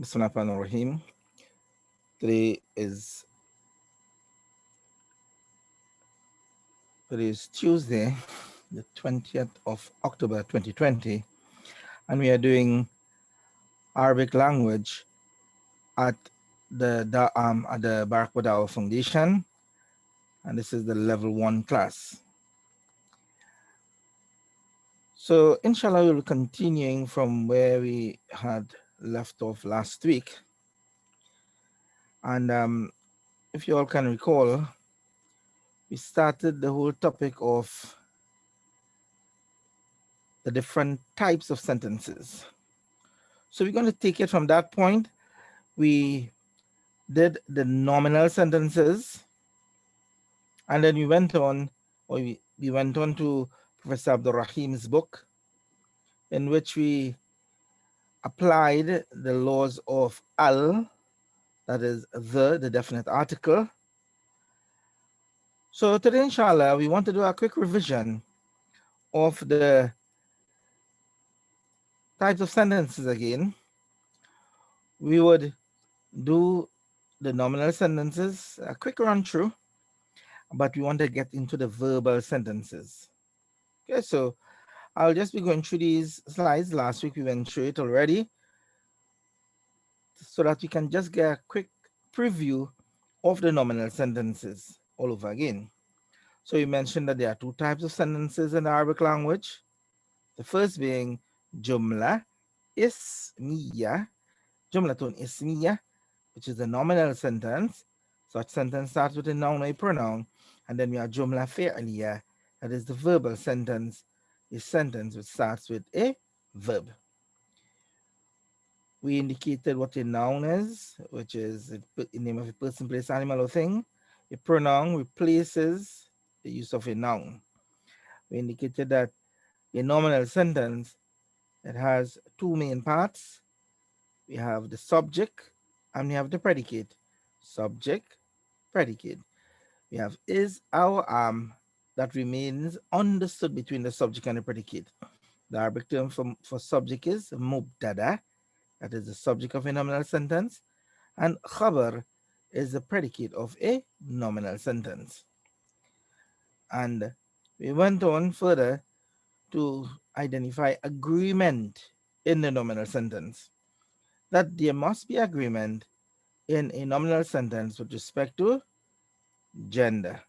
Bismillahirrahmanirrahim. Today is Tuesday, the 20th of October 2020, and we are doing Arabic language at the Barak Badawa Foundation, and this is the level 1 class. So inshallah we'll be continuing from where we had left off last week. And if you all can recall, we started the whole topic of the different types of sentences. So we're going to take it from that point. We did the nominal sentences, and then we went on to Professor Abdul Rahim's book, in which we applied the laws of al, that is the definite article. So today, inshallah, we want to do a quick revision of the types of sentences again. We would do the nominal sentences, a quick run through, but we want to get into the verbal sentences. Okay, so I'll just be going through these slides. Last week we went through it already, so that we can just get a quick preview of the nominal sentences all over again. So you mentioned that there are two types of sentences in the Arabic language. The first being jumla ismiya, jumlatun ismiya, which is a nominal sentence. Such sentence starts with a noun or a pronoun, and then we have jumla fi'liya, that is the verbal sentence, a sentence which starts with a verb. We indicated what a noun is, which is the name of a person, place, animal, or thing. A pronoun replaces the use of a noun. We indicated that a nominal sentence, it has two main parts. We have the subject and we have the predicate. Subject, predicate. We have is, our, that remains understood between the subject and the predicate. The Arabic term for subject is mubtada, that is the subject of a nominal sentence, and khabar is the predicate of a nominal sentence. And we went on further to identify agreement in the nominal sentence, that there must be agreement in a nominal sentence with respect to gender.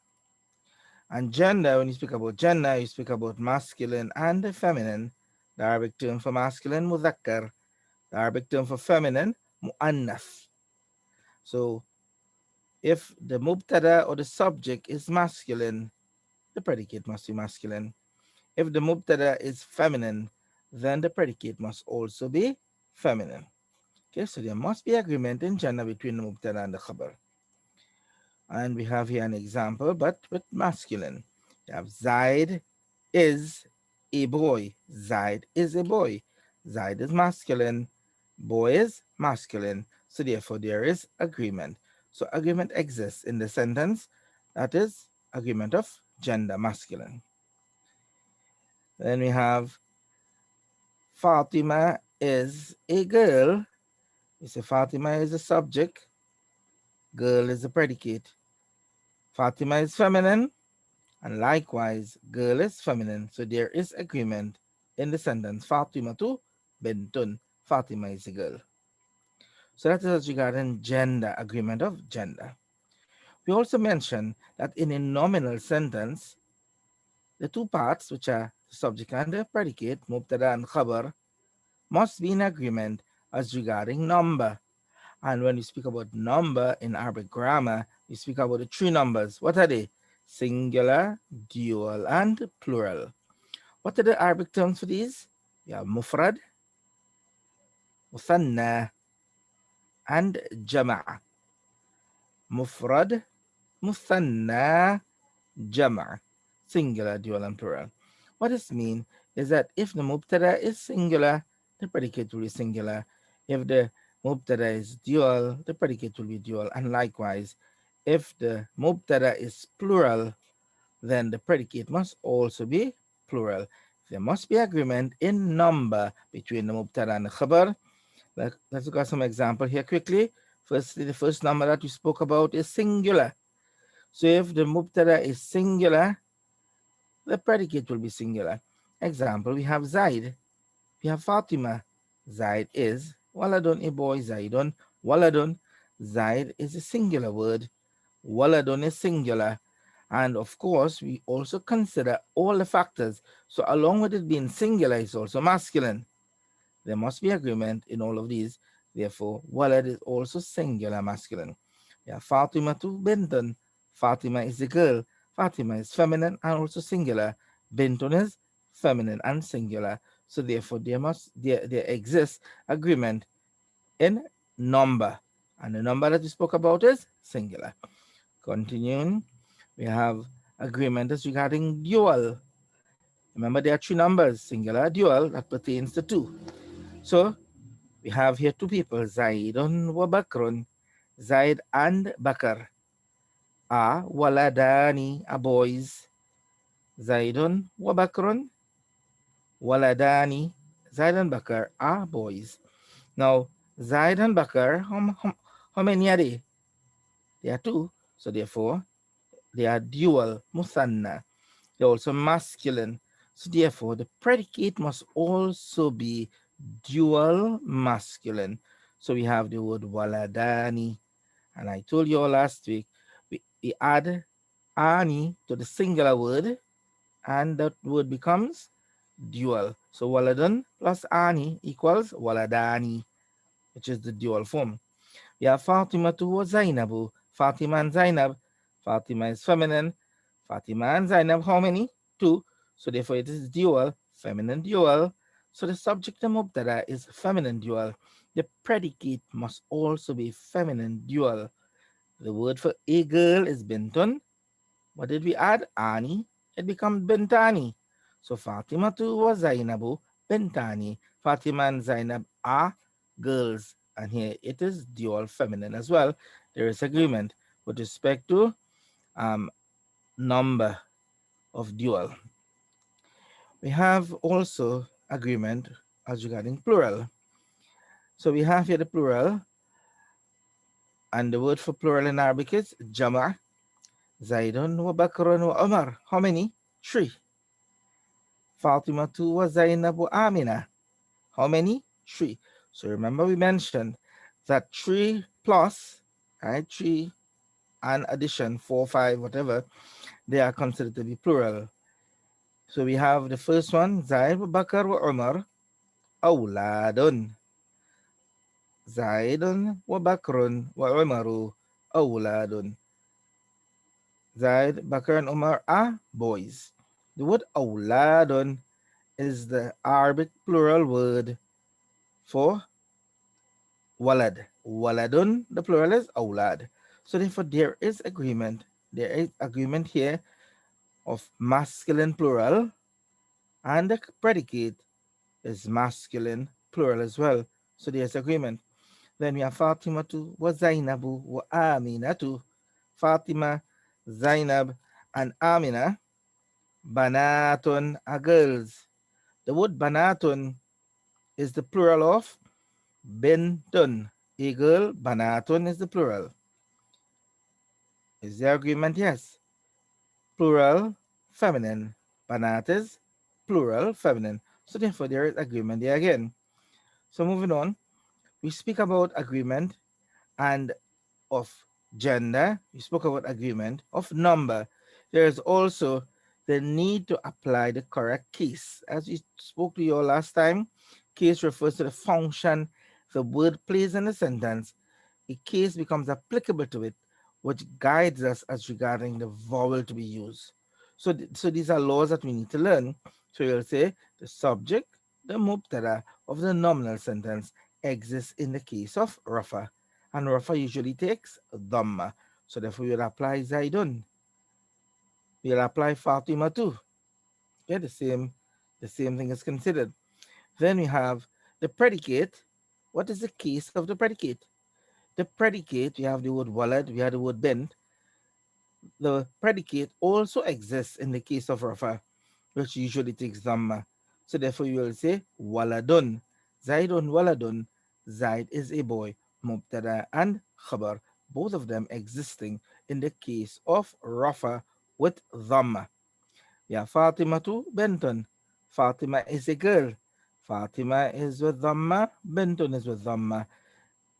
And gender, when you speak about gender, you speak about masculine and feminine. The Arabic term for masculine, mudhakkar. The Arabic term for feminine, mu'annath. So if the mubtada or the subject is masculine, the predicate must be masculine. If the mubtada is feminine, then the predicate must also be feminine. Okay, so there must be agreement in gender between the mubtada and the khabar. And we have here an example, but with masculine. You have Zaid is a boy. Zaid is a boy. Zaid is masculine. Boy is masculine. So therefore there is agreement. So agreement exists in the sentence. That is agreement of gender, masculine. Then we have Fatima is a girl. We say Fatima is a subject. Girl is a predicate. Fatima is feminine. And likewise, girl is feminine. So there is agreement in the sentence Fatimatu bintun. Fatima is a girl. So that is regarding gender, agreement of gender. We also mentioned that in a nominal sentence, the two parts, which are the subject and the predicate, mubtada and khabar, must be in agreement as regarding number. And when we speak about number in Arabic grammar, we speak about the three numbers. What are they? Singular, dual, and plural. What are the Arabic terms for these? We have mufrad, muthanna, and jama'. Mufrad, muthanna, jama'. Singular, dual, and plural. What this means is that if the mubtada is singular, the predicate will be singular. If the mubtada is dual, the predicate will be dual. And likewise, if the mubtada is plural, then the predicate must also be plural. There must be agreement in number between the mubtada and the khabar. Let's look at some example here quickly. Firstly, the first number that we spoke about is singular. So if the mubtada is singular, the predicate will be singular. Example, we have Zaid, we have Fatima. Zaid is waladun, a boy. Zaidun, waladun. Zaid is a singular word. Waladun is singular. And of course, we also consider all the factors. So along with it being singular, it's also masculine. There must be agreement in all of these. Therefore, walad is also singular masculine. Yeah, Fatima to Bintun. Fatima is a girl. Fatima is feminine and also singular. Bintun is feminine and singular. So therefore, there exists agreement in number. And the number that we spoke about is singular. Continuing, we have agreement as regarding dual. Remember, there are three numbers, singular, dual, that pertains to two. So we have here two people, Zaidun wa Bakrun. Zaid and Bakar are waladani, are boys. Zaidun wa Bakrun, waladani. Zaid and Bakar are boys. Now, Zaid and Bakar, how many are they? They are two. So therefore, they are dual, musanna. They're also masculine. So therefore, the predicate must also be dual masculine. So we have the word waladani. And I told you all last week, we add ani to the singular word, and that word becomes dual. So waladun plus ani equals waladani, which is the dual form. We have Fatima to Zainabu. Fatima and Zainab. Fatima is feminine. Fatima and Zainab, how many? Two. So therefore it is dual, feminine dual. So the subject and mubtada is feminine dual. The predicate must also be feminine dual. The word for a girl is bintun. What did we add? Ani. It becomes bintani. So Fatima too was Zainabu, bintani. Fatima and Zainab are girls. And here it is dual feminine as well. There is agreement with respect to um, number of dual. We have also agreement as regarding plural. So we have here the plural, and the word for plural in Arabic is jama'. Zaidun wa Bakrun wa Umar. How many? Three. Fatima two wa Zainab wa Amina. How many? Three. So remember we mentioned that three plus, right? Three and addition, four, five, whatever, they are considered to be plural. So we have the first one, Zaid wa Bakr wa Umar, awladun. Zaidun wa Bakrun wa Umaru, awladun. Zaid, Bakr, and Umar are boys. The word awladun is the Arabic plural word for walad. Waladun, the plural is awlad. So therefore there is agreement. There is agreement here of masculine plural, and the predicate is masculine plural as well. So there's agreement. Then we have Fatimatu wa Zainabu wa Aminatu. Fatima, Zainab, and Amina. Banatun are girls. The word banatun is the plural of bintun. A girl, banatun is the plural. Is there agreement? Yes. Plural, feminine. Banat is plural, feminine. So therefore there is agreement there again. So moving on, we speak about agreement and of gender. We spoke about agreement of number. There is also the need to apply the correct case. As we spoke to you all last time, case refers to the function the word plays in a sentence. A case becomes applicable to it, which guides us as regarding the vowel to be used. So these are laws that we need to learn. So you'll say the subject, the mubtada of the nominal sentence exists in the case of rafa, and rafa usually takes dhamma. So therefore we'll apply Zaidun. We'll apply Fatima too. Okay, the same thing is considered. Then we have the predicate. What is the case of the predicate? The predicate, we have the word walad, we have the word bent. The predicate also exists in the case of rafa, which usually takes dhamma. So therefore you will say waladun. Zaidun waladun. Zaid is a boy, Mubtada and Khabar, both of them existing in the case of Rafa with Dhamma. Yeah, Fatimatu Bentun. Fatima is a girl. Fatima is with Dhamma, Bentun is with Dhamma.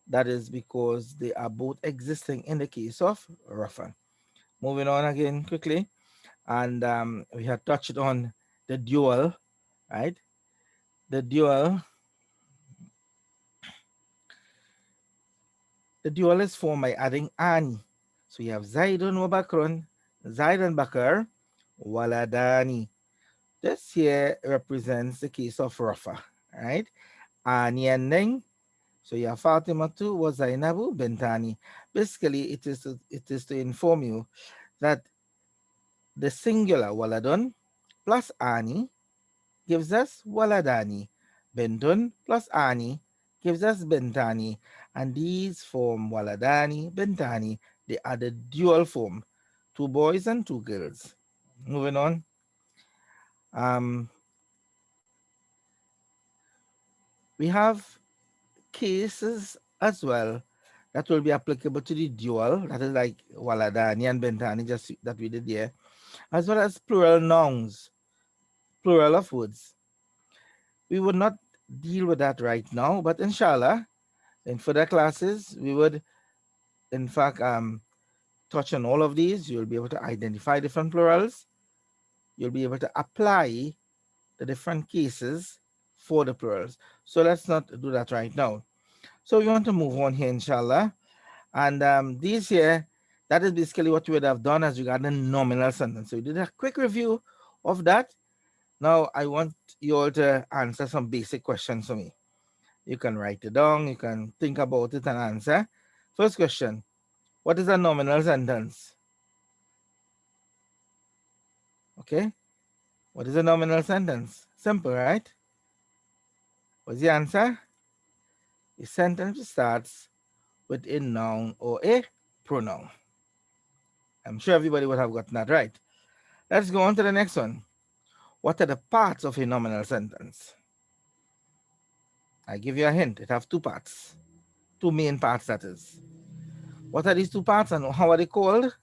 That is because they are both existing in the case of Rafa. Moving on again quickly, and we had touched on the dual, right? The dual, the dual is formed by adding ani. So you have Zaidun wa Bakrun, Zaid and Bakr, Waladani. This here represents the case of Rafa, right? Ani ending. So you have Fatimatu wa Zainabu Bentani. Basically, it is to inform you that the singular waladun plus ani gives us waladani. Bentun plus ani gives us bentani. And these form waladani, bentani. They are the dual form, two boys and two girls. Moving on. Um, we have cases as well that will be applicable to the dual, that is like waladani and bentani, just that we did here, as well as plural nouns, plural of words. We would not deal with that right now, but inshallah, in further classes, we would, in fact, touch on all of these. You'll be able to identify different plurals. You'll be able to apply the different cases for the plurals. So let's not do that right now. So we want to move on here, inshallah. And these here, that is basically what we would have done as regarding nominal sentence. So we did a quick review of that. Now I want you all to answer some basic questions for me. You can write it down, you can think about it and answer. First question: what is a nominal sentence? Okay, what is a nominal sentence? Simple, right? What's the answer? A sentence starts with a noun or a pronoun. I'm sure everybody would have gotten that right. Let's go on to the next one. What are the parts of a nominal sentence? I give you a hint. It have two parts, two main parts, that is. What are these two parts and how are they called?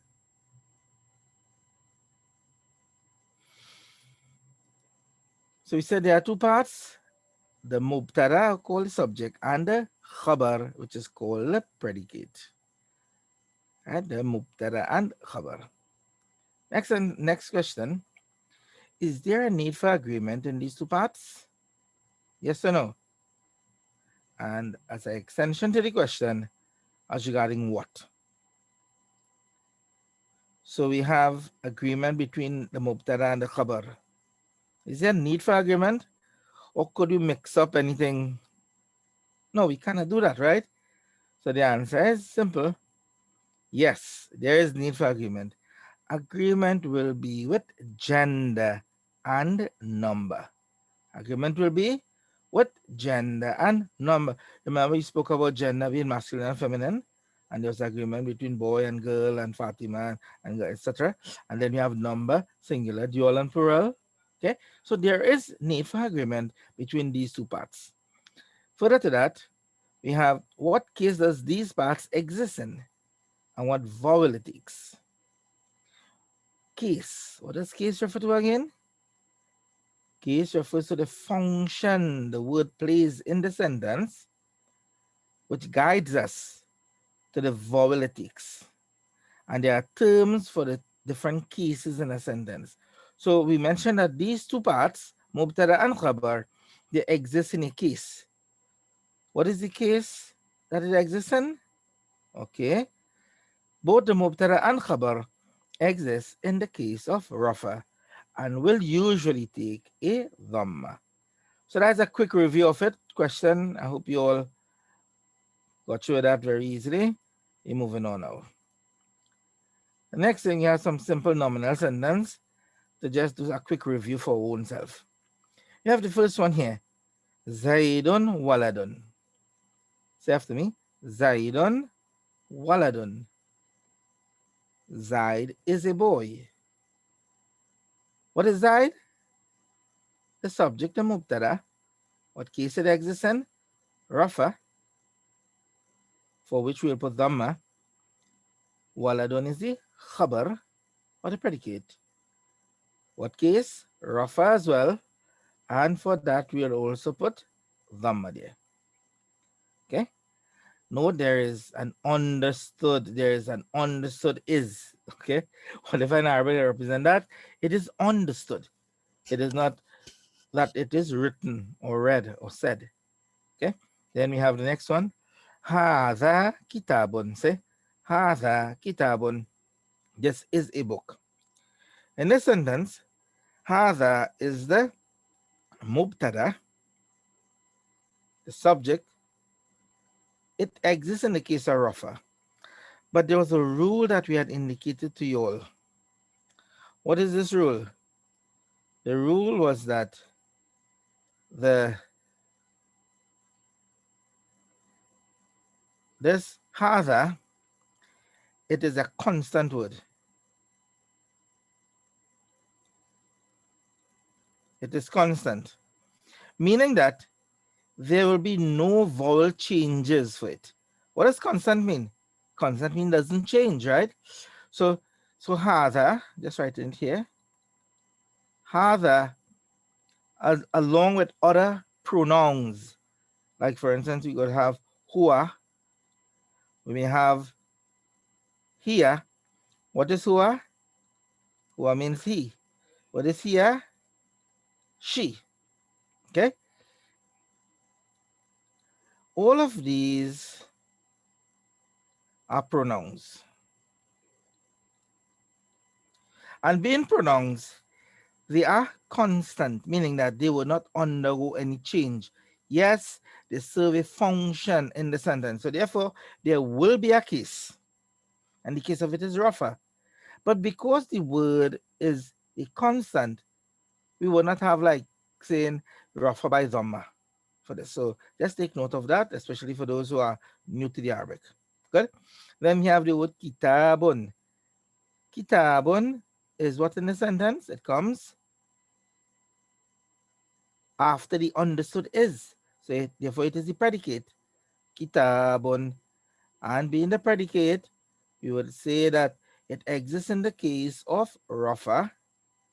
So we said there are two parts: the mubtada, called the subject, and the khabar, which is called the predicate. And the mubtada and khabar. Next question: is there a need for agreement in these two parts? Yes or no? And as an extension to the question, as regarding what? So we have agreement between the mubtada and the khabar. Is there a need for agreement, or could we mix up anything? No, we cannot do that, right? So the answer is simple. Yes, there is need for agreement. Agreement will be with gender and number. Agreement will be with gender and number. Remember, we spoke about gender being masculine and feminine, and there's agreement between boy and girl and Fatima and etc. And then we have number, singular, dual, and plural. Okay, so there is need for agreement between these two parts. Further to that, we have what case does these parts exist in, and what vowel it takes. Case. What does case refer to again? Case refers to the function the word plays in the sentence, which guides us to the vowel it takes. And there are terms for the different cases in a sentence. So we mentioned that these two parts, mubtada and khabar, they exist in a case. What is the case that it exists in? Okay. Both the mubtada and khabar exist in the case of rafa and will usually take a dhamma. So that's a quick review of it. Question. I hope you all got through that very easily. We're moving on now. The next thing, you have some simple nominal sentence to just do a quick review for our own self. You have the first one here. Zaidun waladun. Say after me. Zaidun waladun. Zaid is a boy. What is Zaid? The subject, the mubtada. What case it exists in? Rafa. for which we'll put dhamma. Waladun is the khabar or the predicate. What case? Rafa as well. And for that, we'll also put dhamma there. Okay? Note there is an understood is. Okay? Whatever in Arabic represent that, it is understood. It is not that it is written or read or said. Okay? Then we have the next one. Hadha kitabun. Say, Hadha kitabun. This is a book. In this sentence, Hadha is the mubtada, the subject. It exists in the case of Rafa. But there was a rule that we had indicated to you all. What is this rule? The rule was that the this hadha, it is a constant word. It is constant, meaning that there will be no vowel changes for it. What does constant mean? Constant mean doesn't change, right? So hadha, just write it here. Hadha, along with other pronouns, like for instance, we could have hua. We may have here. What is hua? Hua means he. What is here? She. Okay. All of these are pronouns. And being pronouns, they are constant, meaning that they will not undergo any change. Yes, they serve a function in the sentence. So therefore, there will be a case. And the case of it is Rafa. But because the word is a constant, we will not have like saying Rafa by Dhamma for this. So just take note of that, especially for those who are new to the Arabic. Good. Then we have the word kitabun. Kitabun is what in the sentence? It comes after the understood is. So therefore it is the predicate. Kitabun. And being the predicate, we would say that it exists in the case of Rafa.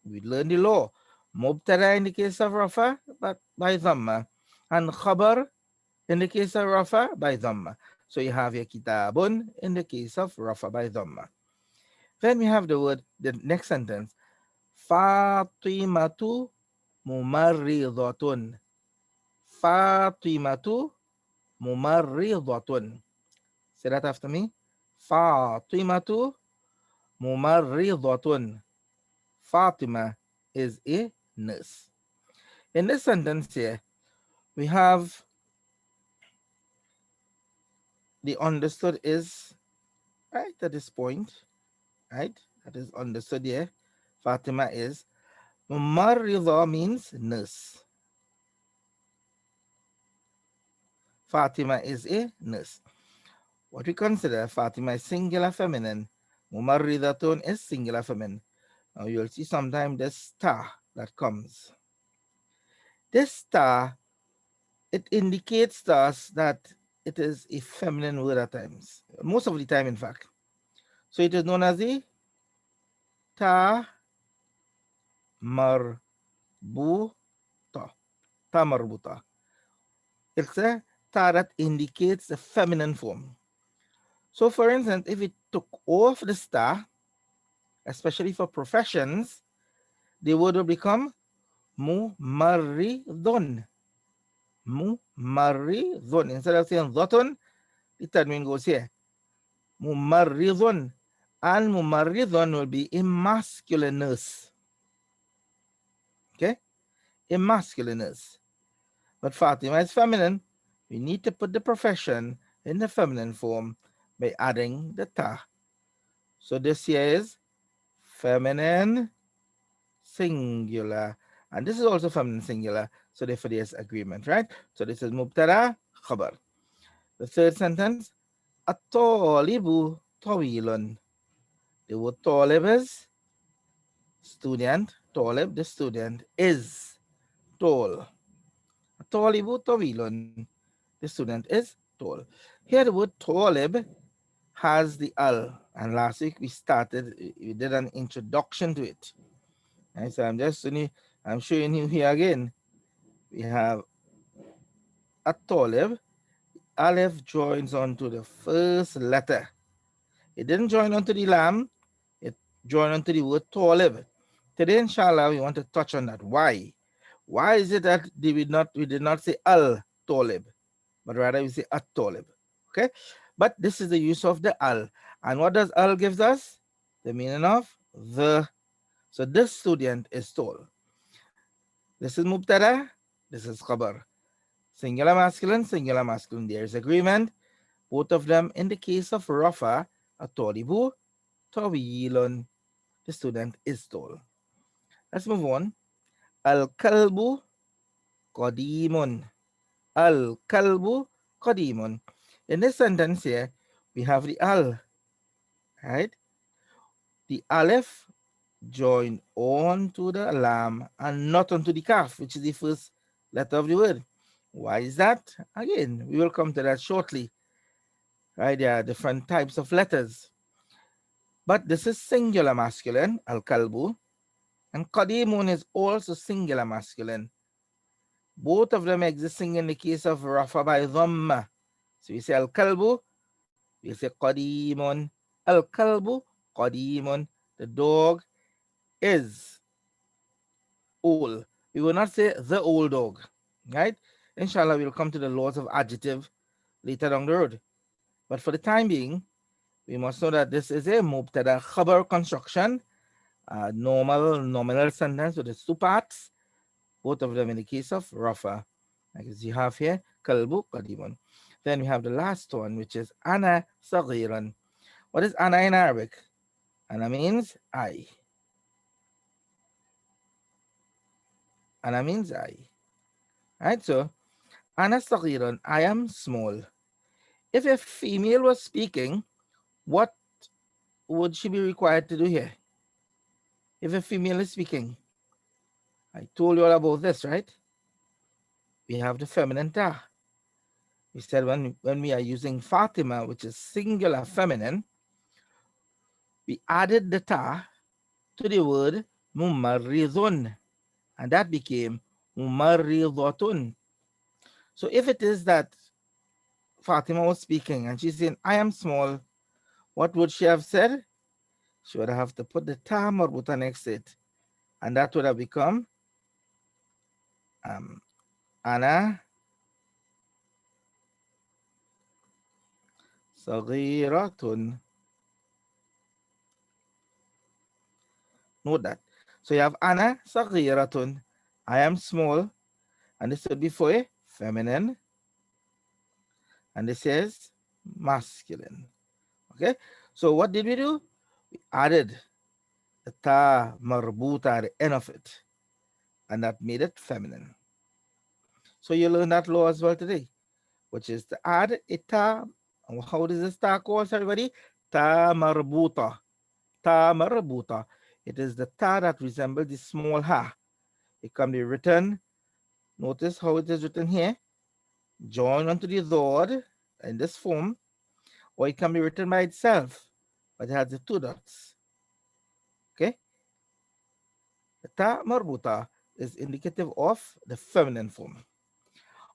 We learn the law. Mubtada in the case of Rafa, but by Dhamma. And Khabar in the case of Rafa by Dhamma. So you have your kitabun in the case of Rafa by Dhamma. Then we have the next sentence. Fatimatu mumarridatun. Fatimatu mumarridatun. Say that after me. Fatimatu mumarridatun. Fatima is a nurse. In this sentence here, we have the understood is right at this point, right? That is understood here. Fatima is. Mumarrida means nurse. Fatima is a nurse. What we consider Fatima is singular feminine. Mumarridatun is singular feminine. Now you'll see sometimes the star that comes. This star, it indicates to us that it is a feminine word at times. Most of the time, in fact. So it is known as the ta marbuta. Ta marbuta. It's a ta that indicates the feminine form. So for instance, if it took off the star, especially for professions, the word will become mumarridun. Mumarridun. Instead of saying dhotun, the tanween goes here. Mumarridun. And mumarridun will be a masculine nurse. Okay? A masculine nurse. But Fatima is feminine. We need to put the profession in the feminine form by adding the ta. So this here is feminine singular. And this is also feminine singular. So therefore there's agreement, right? So this is mubtada khabar. The third sentence, at-talibu tawilun. The word talib is student. Talib, the student, is tall. At-talibu tawilun. The student is tall. Here the word talib has the al, and last week we did an introduction to it. And so I'm showing you here again. We have a talib. Aleph joins onto the first letter. It didn't join onto the lam, it joined onto the word talib. Today, inshallah, we want to touch on that. Why? Why is it that we did not say al talib, but rather we say at talib? Okay, but this is the use of the al. And what does al gives us? The meaning of the. So this student is tall. This is mubtada, this is khabar. Singular masculine, singular masculine. There is agreement. Both of them in the case of Rafa, a talibu, tawilun. The student is tall. Let's move on. Al kalbu qadimun. Al kalbu qadimun. In this sentence here, we have the al, right? The aleph joined on to the lam and not onto the kaf, which is the first letter of the word. Why is that? Again, we will come to that shortly. Right? There are different types of letters. But this is singular masculine, al kalbu, and qadimun is also singular masculine. Both of them existing in the case of rafa by dhamma. So we say al kalbu, we say qadimun. Al kalbu, qadimun. The dog is old. We will not say the old dog, right? Inshallah, we'll come to the laws of adjective later down the road. But for the time being, we must know that this is a mubtada khabar construction, nominal sentence with its two parts, both of them in the case of rafa. As you have here, kalbu qadimun. Then we have the last one, which is ana saghiran. What is ana in Arabic? Ana means I. Ana means I. Right? So, ana saghiran, I am small. If a female was speaking, what would she be required to do here? If a female is speaking, I told you all about this, right? We have the feminine ta. We said when we are using Fatima, which is singular feminine, we added the ta to the word mumarridun, and that became mumarridotun. So if it is that Fatima was speaking and she's saying, I am small, what would she have said? She would have to put the ta marbuta next to it, and that would have become um, ana saghiratun. Note that. So you have ana saghiratun, I am small, and this would be for a feminine, and this is masculine. Okay, so what did we do? We added the ta marbuta at the end of it, and that made it feminine. So you learn that law as well today, which is to add a ta. How does this ta called, everybody? Ta marbuta. Ta marbuta. It is the ta that resembles the small ha. It can be written, notice how it is written here, join onto the dod in this form, or it can be written by itself, but it has the two dots. Okay? The ta marbuta is indicative of the feminine form.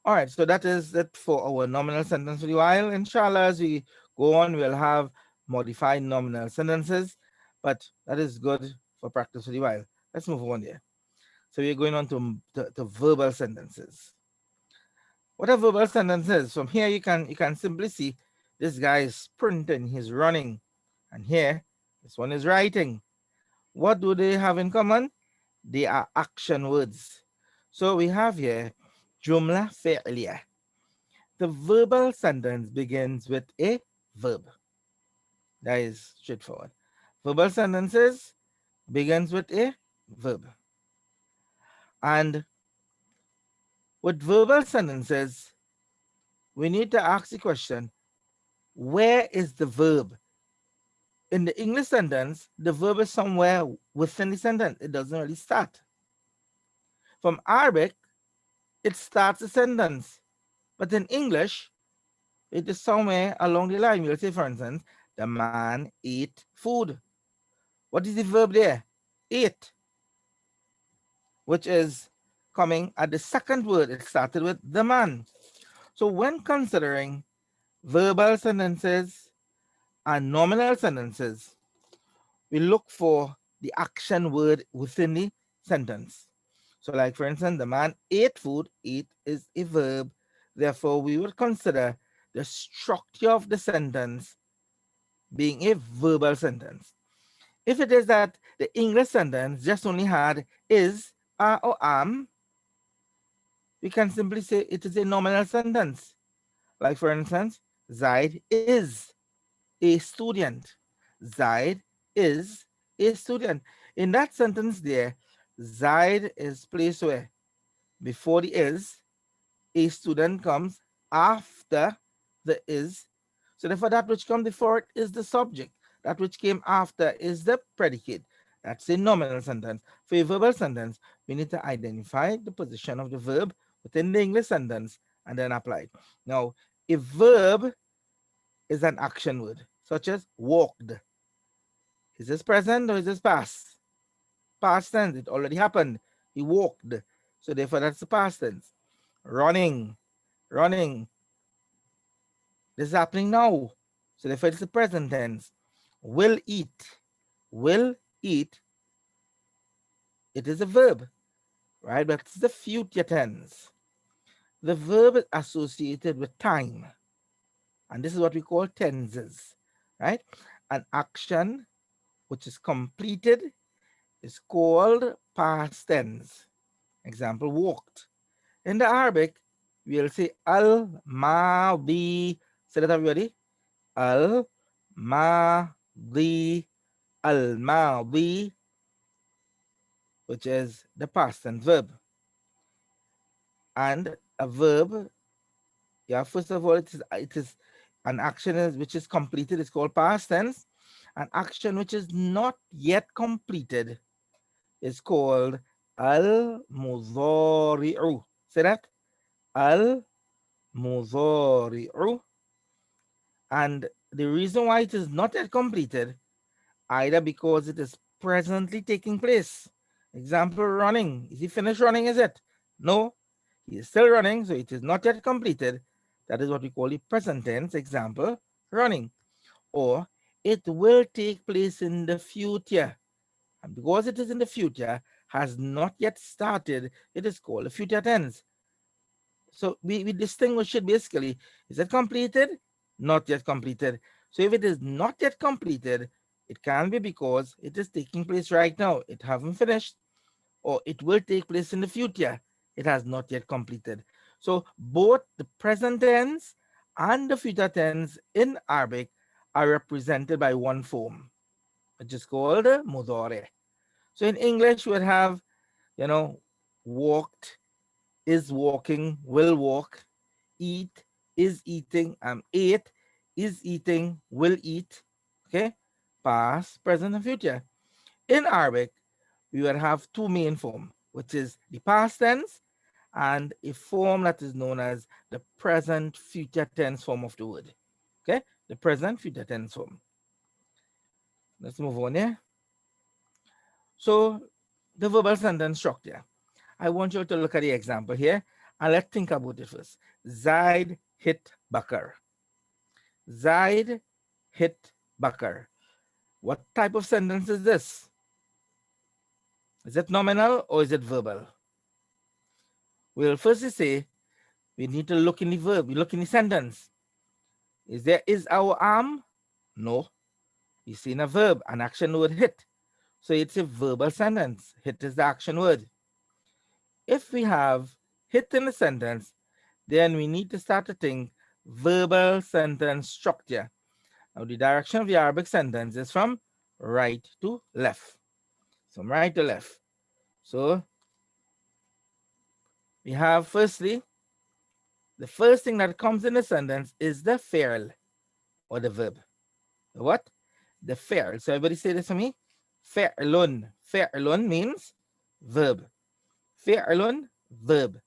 All right, so that is it for our nominal sentence for the while. Inshallah, as we go on, we'll have modified nominal sentences, but that is good for practice for the while. Let's move on there. So we're going on to verbal sentences. What are verbal sentences? From here, you can simply see this guy is sprinting, he's running, and here, this one is writing. What do they have in common? They are action words. So we have here jumla fi'liya. The verbal sentence begins with a verb. That is straightforward. Verbal sentences begins with a verb. And with verbal sentences, we need to ask the question, where is the verb? In the English sentence, the verb is somewhere within the sentence. It doesn't really start. From Arabic, it starts a sentence. But in English, It is somewhere along the line. We'll say, for instance, the man ate food. What is the verb there? Ate, which is coming at the second word. It started with the man. So when considering verbal sentences and nominal sentences, we look for the action word within the sentence. So, like for instance, the man ate food. Ate is a verb. Therefore, we would consider the structure of the sentence being a verbal sentence. If it is that the English sentence just only had is, are, or am, we can simply say it is a nominal sentence. Like for instance, Zaid is a student. Zaid is a student. In that sentence there, Zaid is placed where? Before the is, a student comes after the is. So therefore that which comes before it is the subject. That which came after is the predicate. That's a nominal sentence. For a verbal sentence, we need to identify the position of the verb within the English sentence and then apply it. Now, a verb is an action word, such as walked. Is this present or is this past? Past tense, it already happened. He walked. So therefore that's the past tense. Running, running. This is happening now. So therefore it's the present tense. Will eat. Will eat. It is a verb, right? But it's the future tense. The verb is associated with time. And this is what we call tenses, right? An action which is completed is called past tense. Example, walked. In the Arabic, we'll say al-madi. Say that everybody. Al-madi. Al-madi, which is the past tense verb. And a verb, yeah, first of all, it is an action which is completed, it's called past tense. An action which is not yet completed is called al-mudhari'u. Say that? Al-mudhari'u. And the reason why it is not yet completed, either because it is presently taking place. Example, running. Is he finished running, is it? No, he is still running, so it is not yet completed. That is what we call the present tense. Example, running. Or it will take place in the future. And because it is in the future, has not yet started, it is called a future tense. So we distinguish it basically. Is it completed? Not yet completed. So if it is not yet completed, it can be because it is taking place right now. It haven't finished, or it will take place in the future. It has not yet completed. So both the present tense and the future tense in Arabic are represented by one form, which is called mudore. So in English, we would have, walked, is walking, will walk, eat, is eating, ate, is eating, will eat. Okay, past, present, and future. In Arabic, we would have two main forms, which is the past tense and a form that is known as the present future tense form of the word. Okay, the present future tense form. Let's move on here. So the verbal sentence structure. I want you to look at the example here and let's think about it first. Zaid hit Bakar. Zaid hit Bakar. What type of sentence is this? Is it nominal or is it verbal? We'll firstly say we need to look in the verb, we look in the sentence. Is there is our arm? No. You see in a verb, an action word hit. So it's a verbal sentence. Hit is the action word. If we have hit in the sentence, then we need to start to think verbal sentence structure. Now the direction of the Arabic sentence is from right to left. From right to left. So we have firstly, the first thing that comes in the sentence is the fi'l or the verb. The what? The fi'l. So everybody say this for me. Fi'lun. Fi'lun means verb. Fi'lun, verb.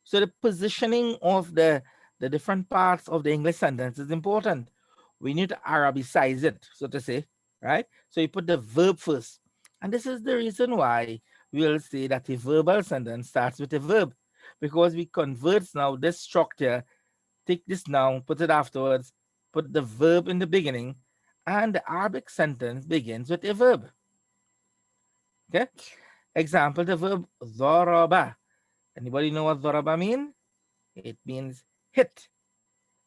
So the positioning of the the different parts of the English sentence is important. We need to Arabicize it, so to say, right? So you put the verb first. And this is the reason why we'll say that a verbal sentence starts with a verb, because we convert now this structure, take this noun, put it afterwards, put the verb in the beginning, and the Arabic sentence begins with a verb. Okay? Example, the verb ضرب. Anybody know what ضرب mean? It means hit.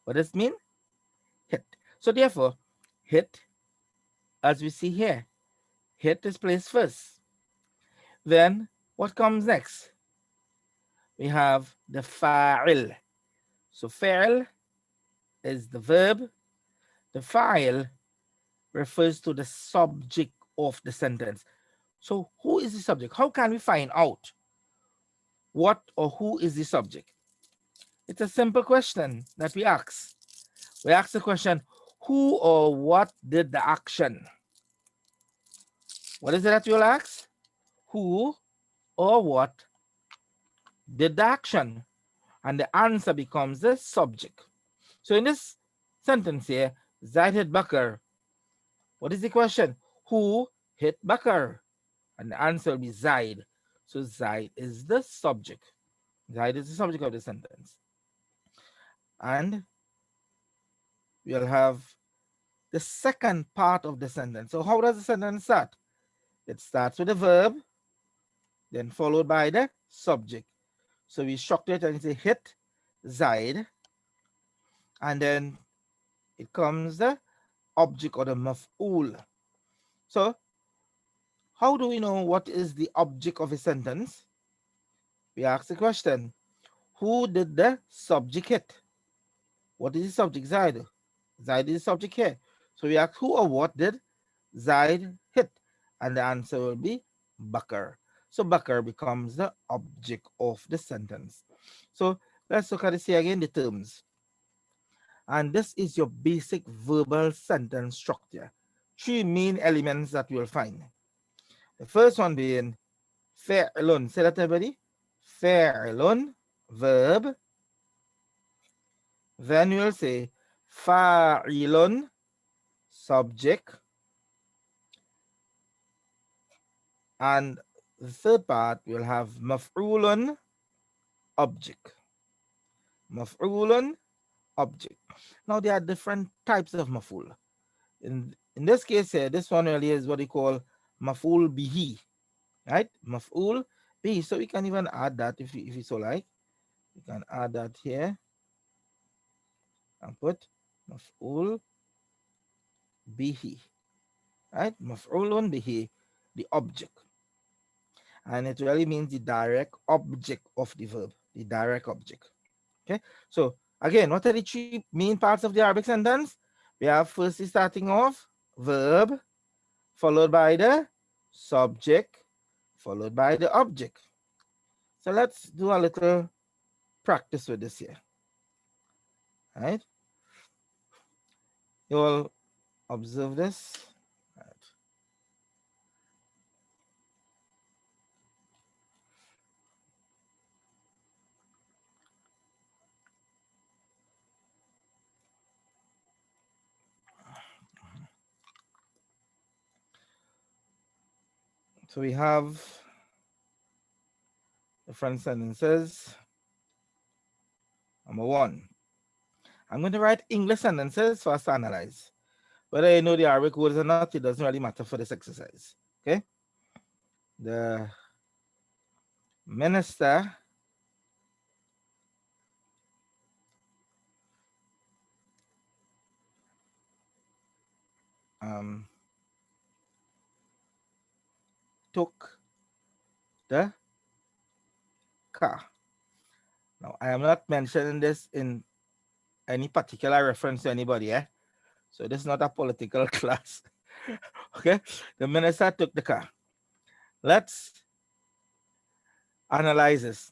What does it mean? Hit. So therefore, hit, as we see here, hit is placed first. Then what comes next? We have the fa'il. So fa'il is the verb. The fa'il refers to the subject of the sentence. So who is the subject? How can we find out what or who is the subject? It's a simple question that we ask. We ask the question, who or what did the action? What is it that you'll ask? Who or what did the action? And the answer becomes the subject. So in this sentence here, Zaid hit Bakar. What is the question? Who hit Bakar? And the answer will be Zaid. So Zaid is the subject. Zaid is the subject of the sentence. And we'll have the second part of the sentence. So how does the sentence start? It starts with a verb, then followed by the subject. So we structure it and say hit Zaid, and then it comes the object or the maf'ul. So how do we know what is the object of a sentence? We ask the question, who did the subject hit? What is the subject? Zaid. Zaid is the subject here. So we ask who or what did Zaid hit? And the answer will be Bakar. So Bakar becomes the object of the sentence. So let's look at this here again, the terms. And this is your basic verbal sentence structure. Three main elements that you'll find. The first one being فعل. Say that everybody. فعل, verb. Then you'll say فاعل, subject. And the third part will have مفعول, object. مفعول, object. Now there are different types of maf'ul. In this case here, this one really is what we call maf'ul bihi, right? Maf'ul bihi. So we can even add that if you so like. We can add that here and put maf'ul bihi, right? Maf'ulun bihi, the object. And it really means the direct object of the verb, the direct object. Okay, so again, what are the three main parts of the Arabic sentence? We have firstly starting off verb, followed by the subject, followed by the object. So let's do a little practice with this here. All right, you all observe this. All right. So we have different sentences. Number one, I'm going to write English sentences for us to analyze. Whether you know the Arabic words or not, it doesn't really matter for this exercise. Okay? The minister took the car. Now, I am not mentioning this in any particular reference to anybody, eh? So this is not a political class. Okay? The minister took the car. Let's analyze this.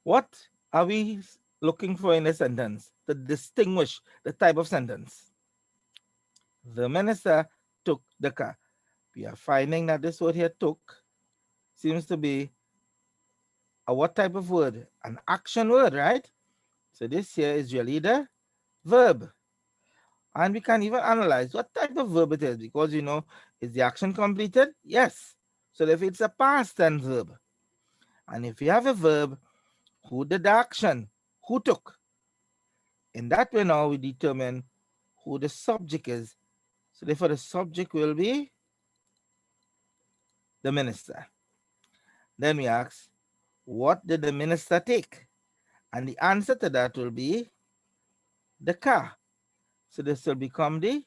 What are we looking for in a sentence to distinguish the type of sentence? The minister took the car. We are finding that this word here, took, seems to be a what type of word? An action word, right? So this here is really the verb. And we can even analyze what type of verb it is, because is the action completed? Yes. So if it's a past tense verb, and if you have a verb, who did the action? Who took? In that way now we determine who the subject is. So therefore the subject will be the minister. Then we ask, what did the minister take? And the answer to that will be the car. So this will become the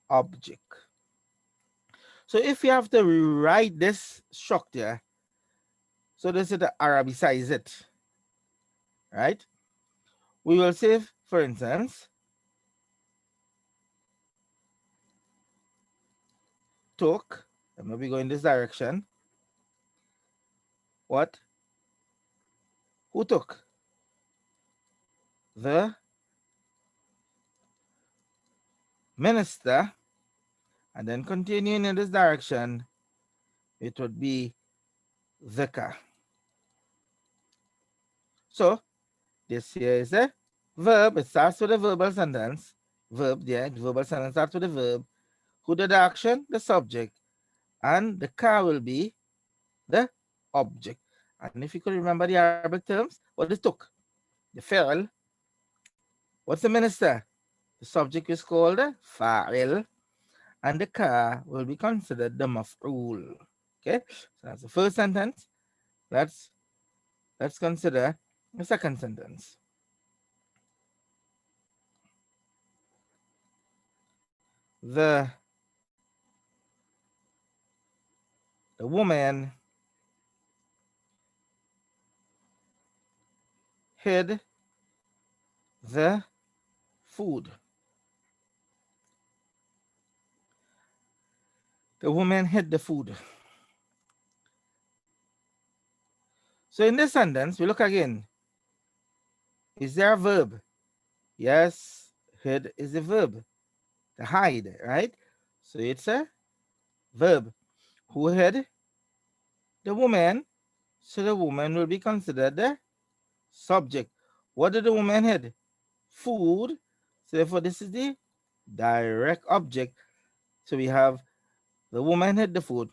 object. So if you have to rewrite this structure, so this is the Arabicize it, right? We will say, for instance, took, and maybe go in this direction. What? Who took? The minister. And then continuing in this direction, it would be the car. So this here is a verb. It starts with a verbal sentence. Verb, yeah, the verbal sentence starts with a verb. Who did the action? The subject. And the car will be the object. And if you could remember the Arabic terms, what is took? The fi'l. What's the minister? The subject is called the fa'il. And the car will be considered the maf'ul. Okay, so that's the first sentence. Let's consider the second sentence. The woman hid the food. The woman hid the food. So in this sentence, we look again. Is there a verb? Yes, hid is a verb. To hide, right? So it's a verb. Who hid? The woman. So the woman will be considered the subject. What did the woman hid? Food. So therefore, this is the direct object. So we have the woman hid the food.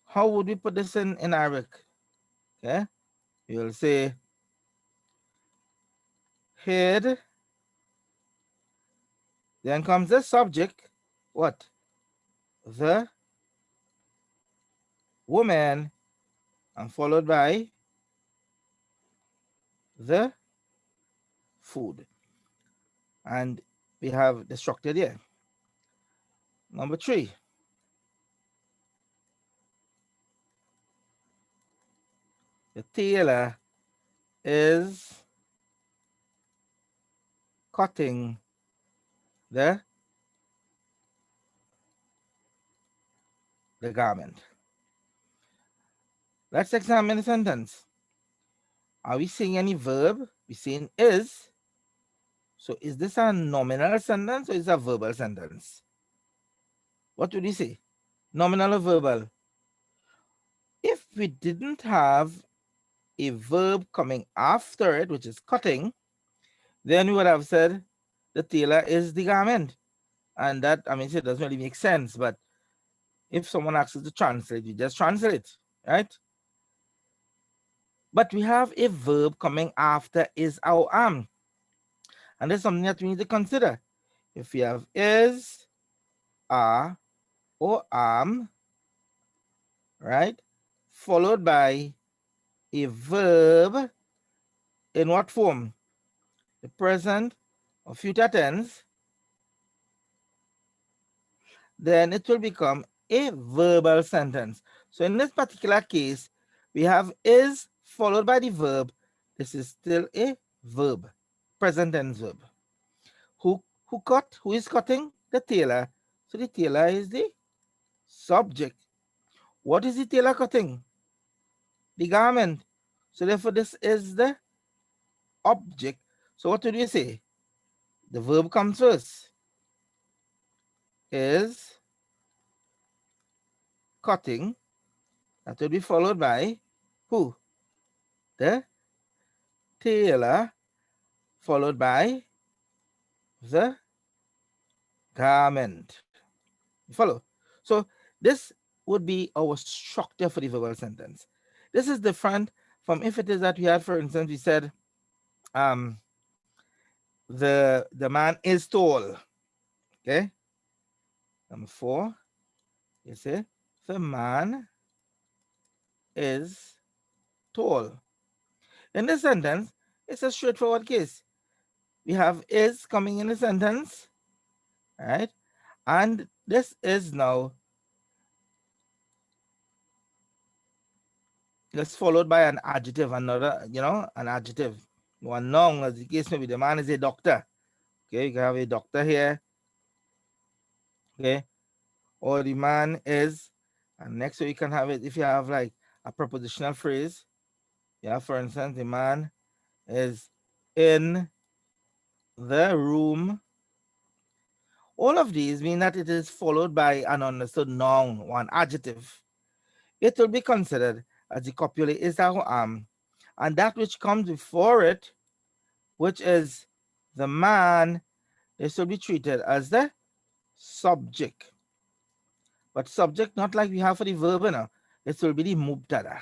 How would we put this in Arabic? Okay, we will say hid. Then comes the subject. What? The woman, and followed by the food. And we have the structure there. Number 3. The tailor is cutting the garment. Let's examine the sentence. Are we seeing any verb? We're seeing is. So is this a nominal sentence or is it a verbal sentence? What would you say? Nominal or verbal? If we didn't have a verb coming after it, which is cutting, then we would have said the tailor is the garment. And that, I mean, it doesn't really make sense. But if someone asks us to translate, you just translate, right? But we have a verb coming after is or am. And there's something that we need to consider. If we have is, are, or am, right, followed by a verb in what form? The present or future tense, then it will become a verbal sentence. So in this particular case, we have is followed by the verb. This is still a verb, present tense verb. Who cut? Who is cutting? The tailor. So the tailor is the subject. What is the tailor cutting? The garment. So therefore this is the object. So what would you say? The verb comes first. Is cutting. That will be followed by who? The tailor, followed by the garment. You follow? So this would be our structure for the verbal sentence. This is different from if it is that we had, for instance, we said um the man is tall. Okay. Number 4, you say the man is tall. In this sentence, it's a straightforward case. We have is coming in the sentence, right? And this is now just followed by an adjective, another, an adjective. One noun, as the case may be, the man is a doctor. Okay, you can have a doctor here. Okay, or the man is, and next way you can have it if you have like a prepositional phrase. Yeah, for instance, the man is in the room. All of these mean that it is followed by an understood noun or an adjective. It will be considered as the copula is our and that which comes before it, which is the man, this will be treated as the subject. But subject not like we have for the verb, This will be the mubtada.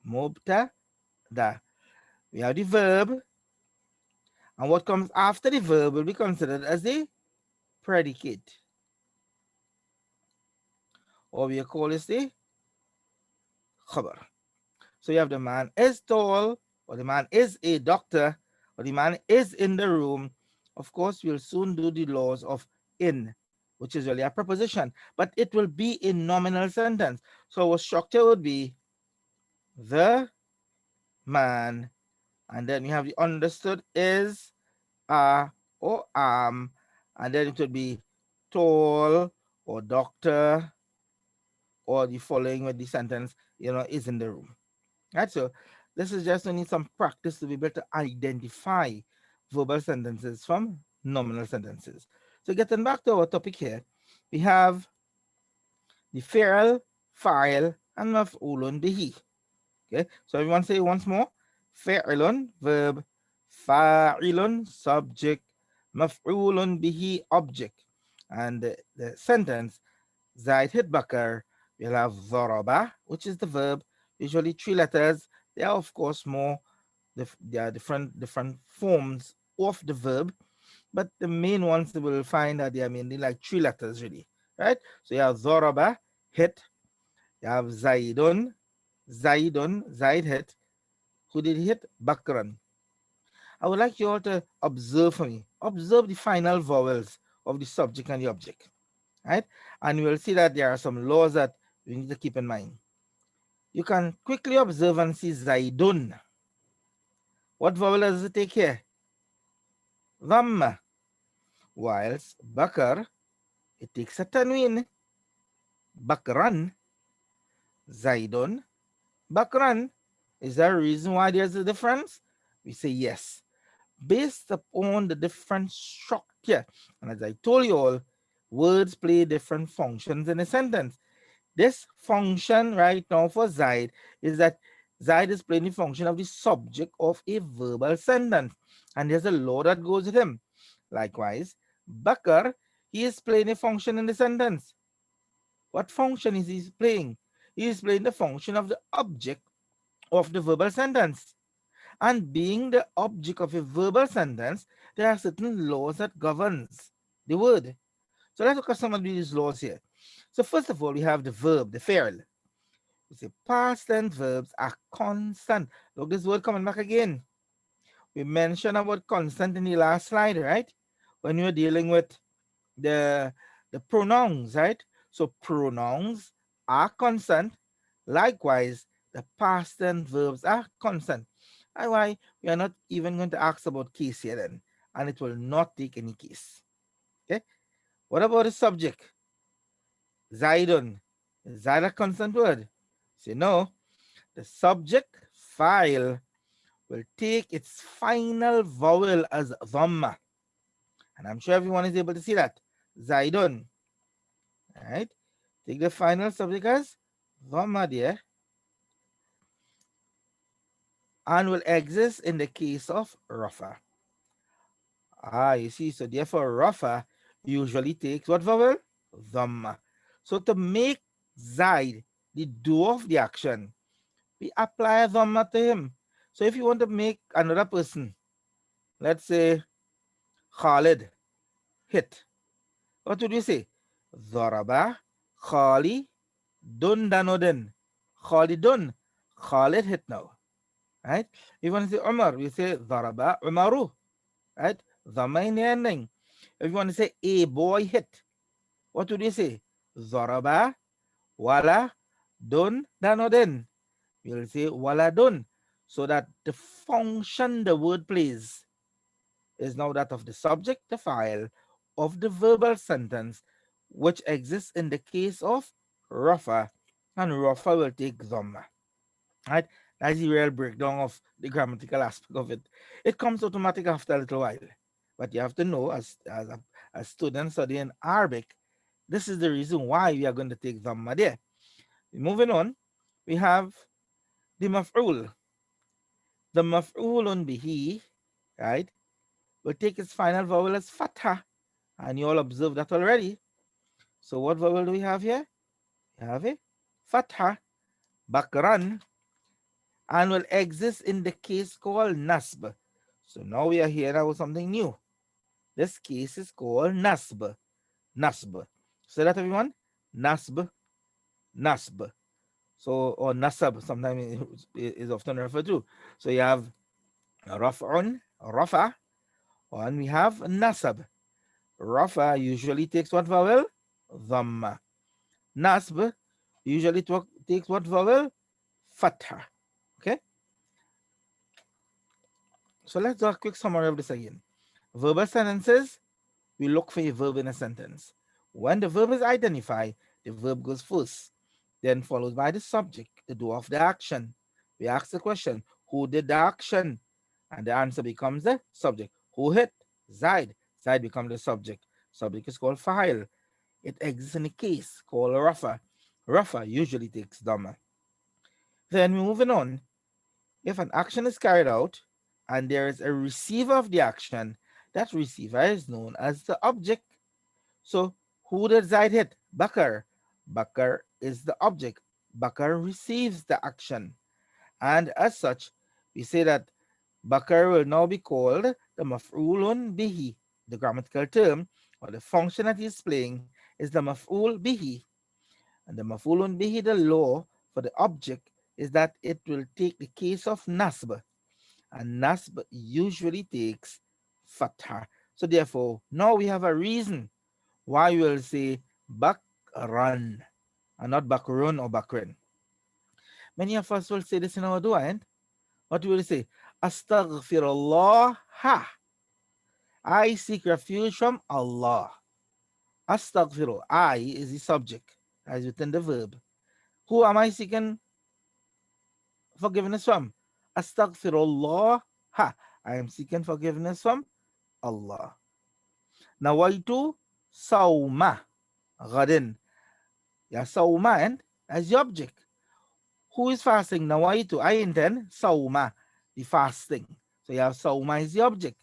Mubtada. We have the verb, and what comes after the verb will be considered as the predicate. Or we call this the khabar. So you have the man is tall, or the man is a doctor, or the man is in the room. Of course, we'll soon do the laws of in, which is really a preposition, but it will be in nominal sentence. So our structure would be the man, and then you have the understood is, or and then it would be tall or doctor, or the following with the sentence, is in the room. Right, so this is just we need some practice to be able to identify verbal sentences from nominal sentences. So getting back to our topic here, we have the fi'l, fa'il, and maf'ulun bihi. Okay, so everyone say once more: fi'lun, verb; fa'ilun, subject; maf'ulun bihi, object. And the sentence Zaid hit Bakar, we'll have Zaraba, which is the verb, usually 3 letters. There are, of course, more, there are different forms of the verb, but the main ones we will find that they are mainly like 3 letters, really, right? So you have Zaraba, hit, you have Zaid hit. Who did he hit? Bakran. I would like you all to observe for me. Observe the final vowels of the subject and the object, right? And you will see that there are some laws that we need to keep in mind. You can quickly observe and see Zaidun. What vowel does it take here? Dhamma. Whilst Bakar, it takes a tanween. Bakran. Zaidun. Bakran. Is there a reason why there's a difference? We say yes. Based upon the different structure. And as I told you all, words play different functions in a sentence. This function right now for Zaid is that Zaid is playing the function of the subject of a verbal sentence. And there's a law that goes with him. Likewise, Bakar, he is playing a function in the sentence. What function is he playing? He is playing the function of the object of the verbal sentence. And being the object of a verbal sentence, there are certain laws that governs the word. So let's look at some of these laws here. So first of all, we have the verb, the fi'l. We say past tense verbs are constant. Look, this word coming back again. We mentioned about constant in the last slide, right? When we were dealing with the pronouns, right? So pronouns are constant. Likewise, the past tense verbs are constant. And why we are not even going to ask about case here then, and it will not take any case. Okay. What about the subject? Zaidun. Is that a constant word? Say no. The subject file will take its final vowel as dhamma. And I'm sure everyone is able to see that. Zaidun. Right? Take the final subject as dhamma there. And will exist in the case of rafa. You see, so therefore rafa usually takes what vowel? Dhamma. So to make Zaid the doer of the action, we apply Dhamma to him. So if you want to make another person, let's say Khalid, hit, what would you say? Zaraba, Khali, Dun Danodin. Khalidun. Khalid hit now. Right? If you want to say Umar, we say Zaraba Umaru. Right? Dhamma in the ending. If you want to say a boy hit, what would you say? Zaraba, Wala, Dun Danodin. We'll say Waladun. So that the function the word plays is now that of the subject, the file of the verbal sentence, which exists in the case of Rafa, and Rafa will take Dhamma. Right? That's the real breakdown of the grammatical aspect of it. It comes automatic after a little while. But you have to know, as a student studying Arabic, this is the reason why we are going to take Dhamma there. Moving on, we have the maf'ul. The maf'ulun bihi, right, will take its final vowel as fatha. And you all observed that already. So what vowel do we have here? We have a fatha, bakran, and will exist in the case called nasb. So now we are here now with something new. This case is called nasb. Nasb. So that everyone? Nasb, nasb. So, or nasab, sometimes is often referred to. So you have raf'un, rafa, and we have nasab. Rafa usually takes what vowel? Dhamma. Nasb usually takes what vowel? Fatha. Okay? So let's do a quick summary of this again. Verbal sentences, we look for a verb in a sentence. When the verb is identified, the verb goes first, then followed by the subject, the doer of the action. We ask the question, who did the action? And the answer becomes the subject. Who hit? Zaid. Zaid becomes the subject. Subject is called fa'il. It exists in a case called rafa. Rafa usually takes dhamma. Then we're moving on. If an action is carried out and there is a receiver of the action, that receiver is known as the object. So who did Zaid hit? Bakar. Bakar is the object. Bakar receives the action. And as such, we say that Bakar will now be called the maf'ulun bihi. The grammatical term or the function that he's playing is the maf'ul bihi. And the maf'ulun bihi, the law for the object, is that it will take the case of nasb. And nasb usually takes fatha. So therefore, now we have a reason why we will say bakran and not bakrun or bakrin. Many of us will say this in our dua, and what will we say? Astaghfirullah ha. I seek refuge from Allah. Astaghfiru. I is the subject, as within the verb. Who am I seeking forgiveness from? Astaghfirullah ha. I am seeking forgiveness from Allah. Nawaitu sawma ghadin. Yeah, sawma and as the object. Who is fasting? Nawaitu. I intend sawma, the fasting. So you have sawma is the object.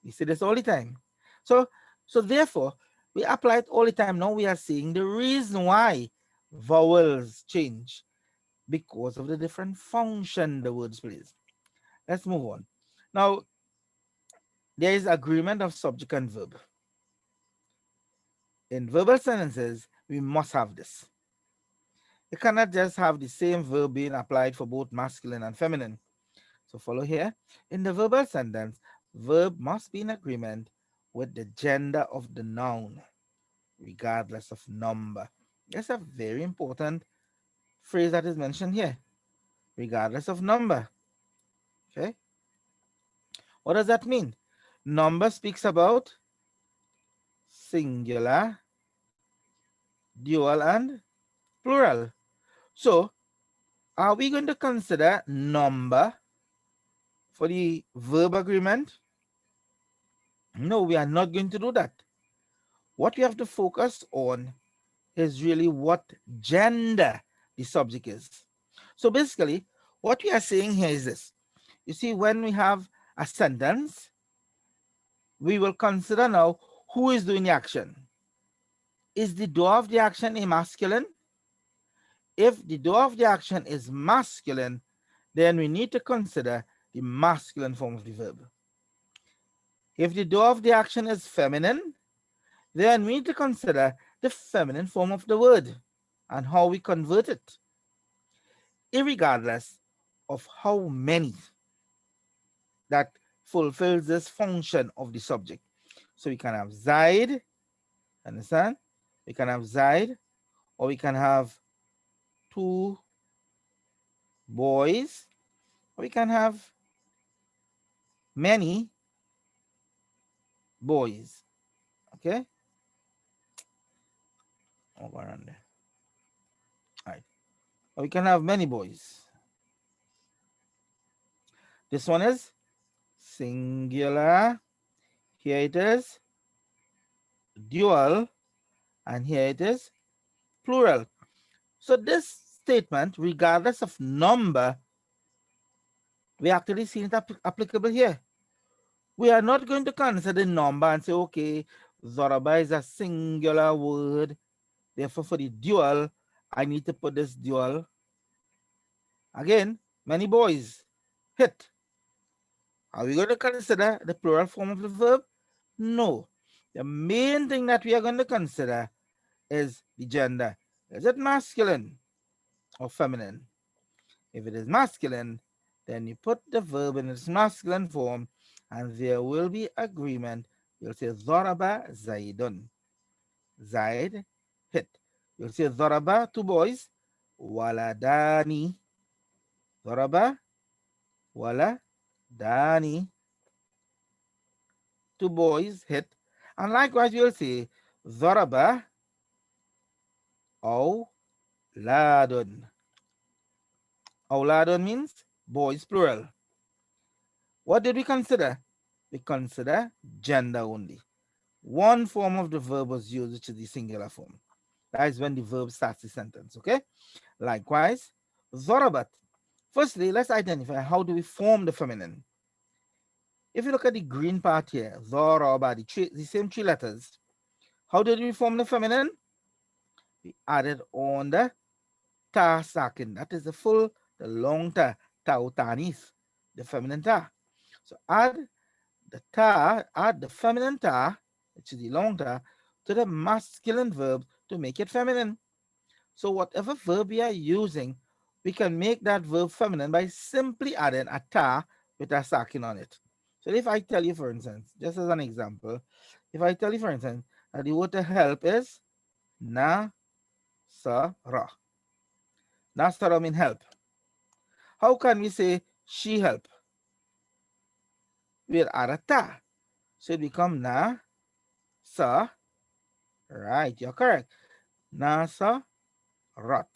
You see this all the time. So therefore, we apply it all the time. Now we are seeing the reason why vowels change because of the different function the words plays. Let's move on. Now, there is agreement of subject and verb. In verbal sentences, we must have this. You cannot just have the same verb being applied for both masculine and feminine. So follow here. In the verbal sentence, verb must be in agreement with the gender of the noun, regardless of number. That's a very important phrase that is mentioned here, regardless of number. Okay? What does that mean? Number speaks about singular, dual, and plural. So, are we going to consider number for the verb agreement? No, we are not going to do that. What we have to focus on is really what gender the subject is. So basically, what we are saying here is this. You see, when we have a sentence, we will consider now who is doing the action. Is the doer of the action a masculine? If the doer of the action is masculine, then we need to consider the masculine form of the verb. If the doer of the action is feminine, then we need to consider the feminine form of the word and how we convert it, irregardless of how many that fulfills this function of the subject. So we can have Zaid, understand? We can have Zaid, or we can have two boys, or we can have many boys. Okay? Over and there. All right. Or we can have many boys. This one is singular. Here it is dual, and here it is plural. So this statement, regardless of number, we actually see it applicable here. We are not going to consider the number and say, okay, Zoraba is a singular word. Therefore, for the dual, I need to put this dual. Again, many boys hit. Are we going to consider the plural form of the verb? No. The main thing that we are going to consider is the gender. Is it masculine or feminine? If it is masculine, then you put the verb in its masculine form and there will be agreement. You'll say Zoraba Zaidun. Zaid hit. You'll say Zoraba, two boys. Waladani. Zoraba, waladani. Two boys hit. And likewise, you'll say Zoraba Auladun. Auladun means boys plural. What did we consider? We consider gender only. One form of the verb was used, which is the singular form. That is when the verb starts the sentence, okay? Likewise, Zorabat. Firstly, let's identify how do we form the feminine. If you look at the green part here, Zoraba, the same three letters, how did we form the feminine? We added on the ta sakin. That is the long ta, tautanis, the feminine ta. So add the feminine ta, which is the long ta, to the masculine verb to make it feminine. So whatever verb we are using, we can make that verb feminine by simply adding a ta with a sakin on it. So if I tell you, for instance, just as an example, if I tell you, for instance, that the word to help is na sa ra. Nasara means help. How can we say she help? We'll add a ta. So it becomes na sa. Right, you're correct. Na sa rat.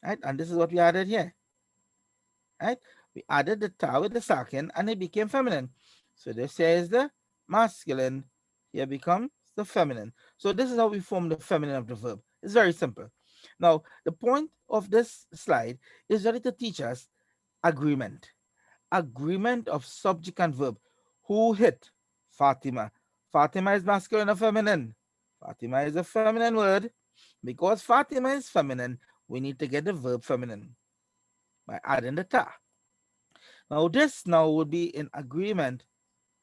Right, and this is what we added here. Right, we added the ta with the sakin and it became feminine. So this here is the masculine. Here becomes the feminine. So this is how we form the feminine of the verb. It's very simple. Now, the point of this slide is really to teach us agreement. Agreement of subject and verb. Who hit? Fatima. Fatima is masculine or feminine? Fatima is a feminine word. Because Fatima is feminine, we need to get the verb feminine by adding the ta. Now this now would be in agreement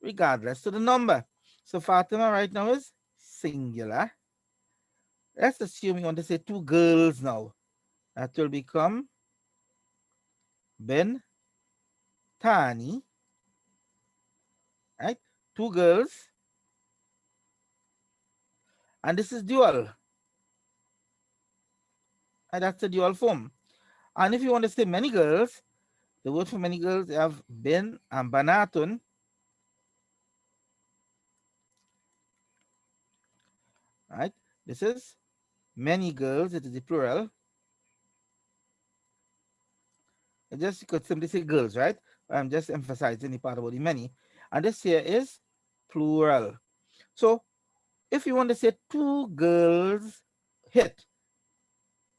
regardless to the number. So Fatima right now is singular. Let's assume you want to say two girls now. That will become Ben Tani. Right? Two girls. And this is dual. And that's the dual form. And if you want to say many girls, the word for many girls, you have Ben and Banatun. Right? This is many girls, it is the plural. It just you could simply say girls, right? I'm just emphasizing the part about the many. And this here is plural. So if you want to say two girls hit,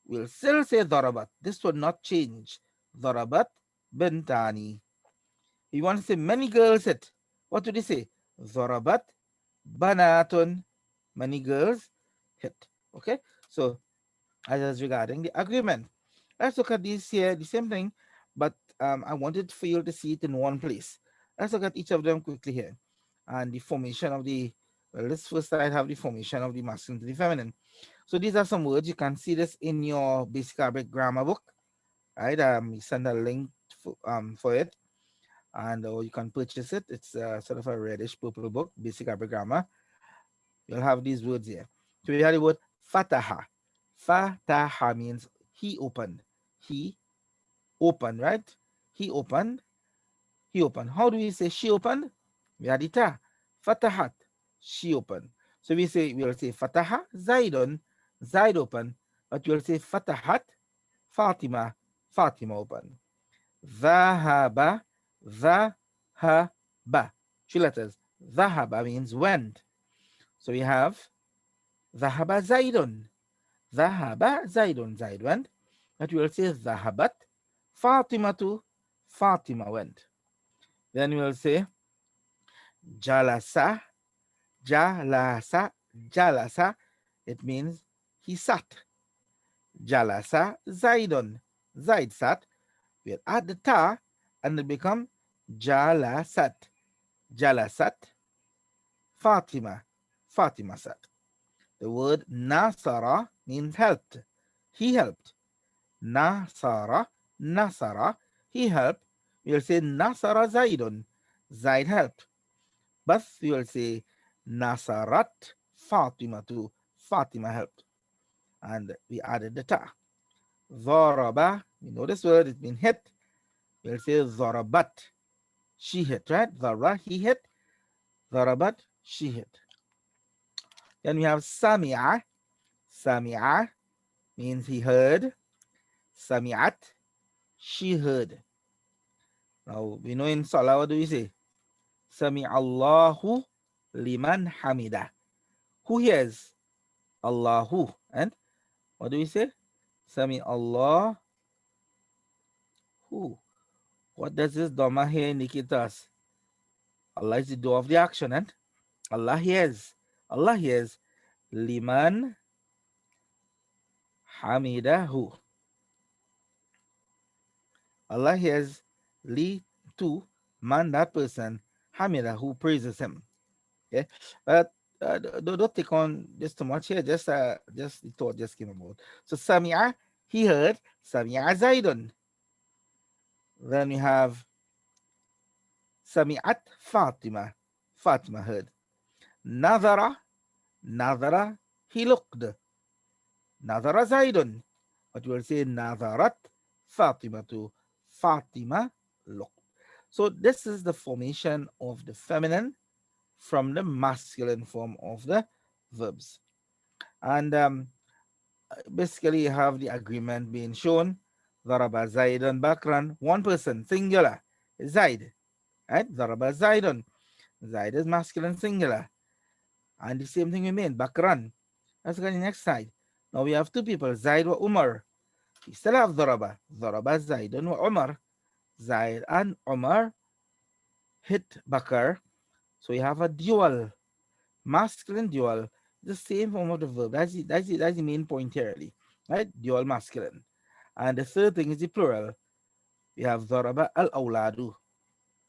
we'll still say Darabat. This will not change. Darabat Bintani. You want to say many girls hit. What would you say? Zorabat banatun. Many girls hit. Okay, so as regarding the agreement, let's look at this here, the same thing, but I wanted for you to see it in one place. Let's look at each of them quickly here. And the formation of the, well, let's first start have the formation of the masculine to the feminine. So these are some words. You can see this in your basic Arabic grammar book, right? We send a link for it, and or you can purchase it. It's sort of a reddish purple book, basic Arabic grammar. You'll have these words here. So we have the word fataha. Fataha means he opened. He opened, right? He opened. He opened. How do we say she opened? We had the ta. Fatahat. She opened. So we'll say fataha Zaidun. Zaid opened. But we'll say fatahat Fatima. Fatima opened. Dhahaba. Dhahaba. Three letters. Dhahaba means went. So we have Dhahaba Zaidun. Dhahaba Zaidun. Zaid went. But we will say Dhahabat Fatima to Fatima went. Then we will say Jalasa. Jalasa. Jalasa. It means he sat. Jalasa Zaidun. Zaid sat. We'll add the ta and it become Jalasat. Jalasat Fatima. Fatima sat. The word Nasara means helped. He helped. Nasara, Nasara, he helped. We will say Nasara Zaidun. Zaid helped. But we will say Nasarat Fatima too. Fatima helped. And we added the ta. Zoraba, we know this word, it means hit. We'll say Zorabat. She hit, right? Zara, he hit. Zorabat, she hit. Then we have Sami'a. Sami'a means he heard. Sami'at, she heard. Now we know in Salah, what do we say? Sami Allahu liman hamida. Who hears? Allahu. And what do we say? Sami Allahu. What does this Dhamma here indicate to us? Allah is the door of the action, and Allah hears. Allah hears. Liman hamidahu. Allah hears li to man, that person, hamida, who praises him. Okay, but don't take on this too much here. Just the thought just came about. So Samia, he heard. Samia Zaidun. Then we have Samiat Fatima. Fatima heard. Nadara, Nadara, he looked. Nadara Zaidun. But we will say Nadarat Fatima to Fatima looked. So this is the formation of the feminine from the masculine form of the verbs. And basically you have the agreement being shown. Daraba Zaidan Bakran, one person, singular, Zaid. Right? Daraba Zaidan. Zaid is masculine singular. And the same thing we mean, Bakran. Let's go to the next side. Now we have two people, Zaid or Umar. We still have Daraba. Daraba Zaidan or Umar. Zaid and Umar hit Bakar. So we have a dual, masculine dual, the same form of the verb. That's the main point here, really. Right? Dual masculine. And the third thing is the plural. We have Zaraba al-awladu.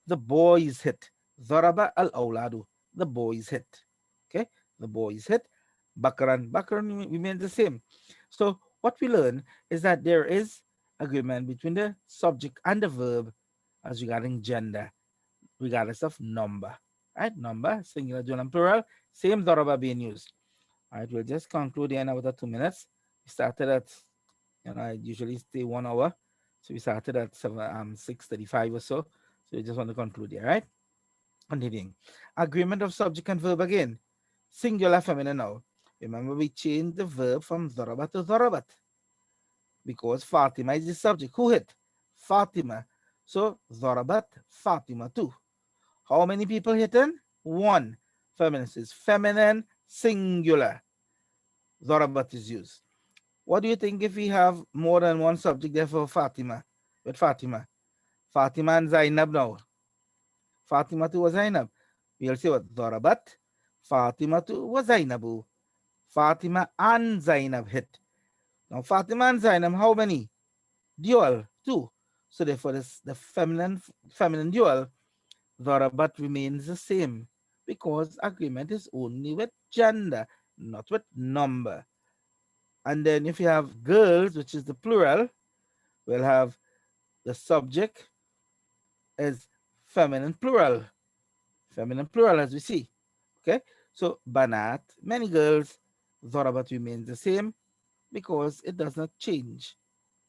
The boys hit. Zaraba al-awladu. The boys hit. Okay? The boys hit. Bakran. Bakran, we mean the same. So what we learn is that there is agreement between the subject and the verb as regarding gender, regardless of number. Right? Number, singular, dual, and plural. Same Zaraba being used. All right, we'll just conclude in about 2 minutes. We started at, I usually stay 1 hour. So we started at 6:35 or so. So we just want to conclude here, right? Continuing. Agreement of subject and verb again. Singular feminine now. Remember, we changed the verb from Zarabat to Zarabat because Fatima is the subject. Who hit? Fatima. So Zarabat, Fatima too. How many people hitting? One. Feminine is feminine, singular. Zarabat is used. What do you think if we have more than one subject there for Fatima? With Fatima. Fatima and Zainab now. Fatima to Zainab. We'll say what? Darabat Fatimatu wa Zainabu. Fatima and Zainab hit. Now Fatima and Zainab, how many? Dual, two. So therefore this, the feminine dual, Darabat remains the same because agreement is only with gender, not with number. And then if you have girls, which is the plural, we'll have the subject as feminine plural. Feminine plural as we see. Okay. So Banat, many girls, Zorabat remains the same because it does not change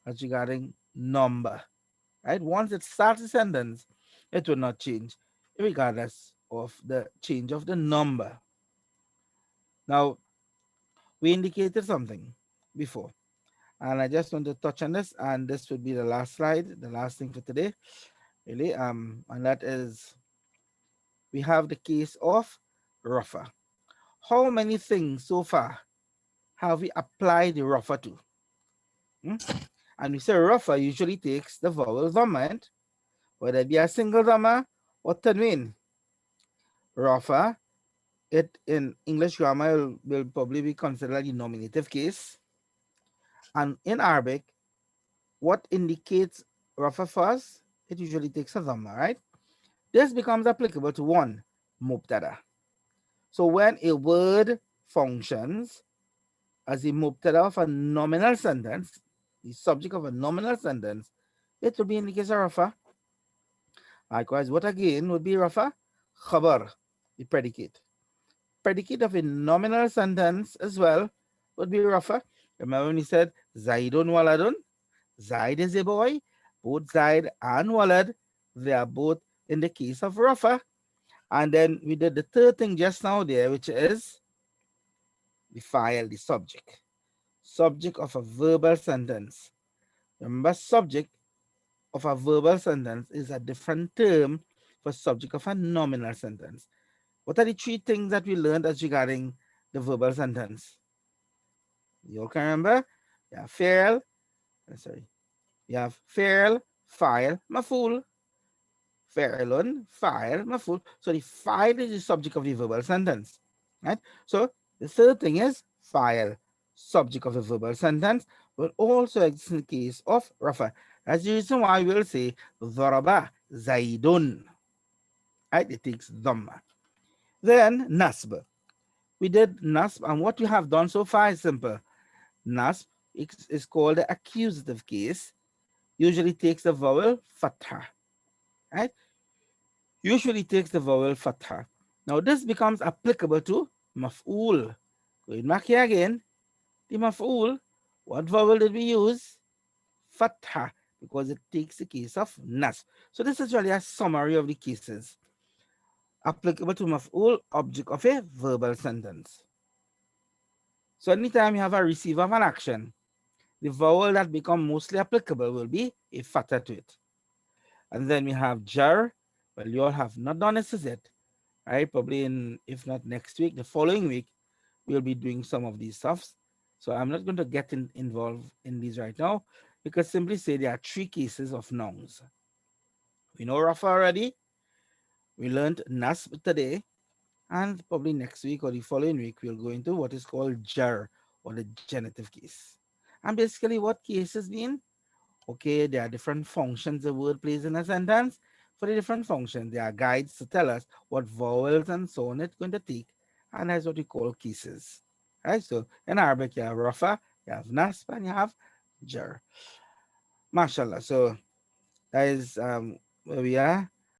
as regarding number. Right? Once it starts a sentence, it will not change regardless of the change of the number. Now, we indicated something before, and I just want to touch on this, and this would be the last slide, the last thing for today, really. And that is we have the case of Rafa. How many things so far have we applied the Rafa to? Hmm? And we say Rafa usually takes the vowel Dhamma, whether it be a single Dhamma or Tanween. Rafa, it in English grammar will probably be considered a nominative case. And in Arabic, what indicates Rafa first? It usually takes a Dhamma, right? This becomes applicable to one, Mubtada. So when a word functions as the mubtada of a nominal sentence, the subject of a nominal sentence, it will be in the case of Rafa. Likewise, what again would be Rafa? Khabar, the predicate. Predicate of a nominal sentence as well would be Rafa. Remember when he said Zaidun Waladun? Zaid is a boy. Both Zaid and Walad, they are both in the case of Rafa. And then we did the third thing just now there, which is the file, the subject. Subject of a verbal sentence. Remember, subject of a verbal sentence is a different term for subject of a nominal sentence. What are the three things that we learned as regarding the verbal sentence? You all can remember? You have fail, sorry. You have fail, file, maful. Fa'ilun, file, maful. So the file is the subject of the verbal sentence. Right? So the third thing is file, subject of the verbal sentence, will also exist in the case of Rafa. That's the reason why we'll say Dharaba Zaidun. Right? It takes Dhamma. Then Nasb. We did Nasb, and what we have done so far is simple. Nasb is called the accusative case, usually takes the vowel Fatha. Right? Usually takes the vowel Fatha. Now this becomes applicable to Maf'ul. Going back here again, the Maf'ul, what vowel did we use? Fatha, because it takes the case of Nas. So this is really a summary of the cases applicable to Maf'ul, object of a verbal sentence. So anytime you have a receiver of an action, the vowel that become mostly applicable will be a Fatha to it. And then we have Jar. Well, you all have not done this as yet, right? Probably in, if not next week, the following week, we'll be doing some of these stuffs. So I'm not going to get involved in these right now because simply say there are three cases of nouns. We know Rafa already. We learned Nasb today. And probably next week or the following week, we'll go into what is called Jar or the genitive case. And basically what cases mean? Okay, there are different functions the word plays in a sentence. For the different functions, there are guides to tell us what vowels and so on it's going to take. And that's what we call cases. Right? So in Arabic, you have Rafa, you have Nasb, and you have Jar. MashaAllah. So that is where we are.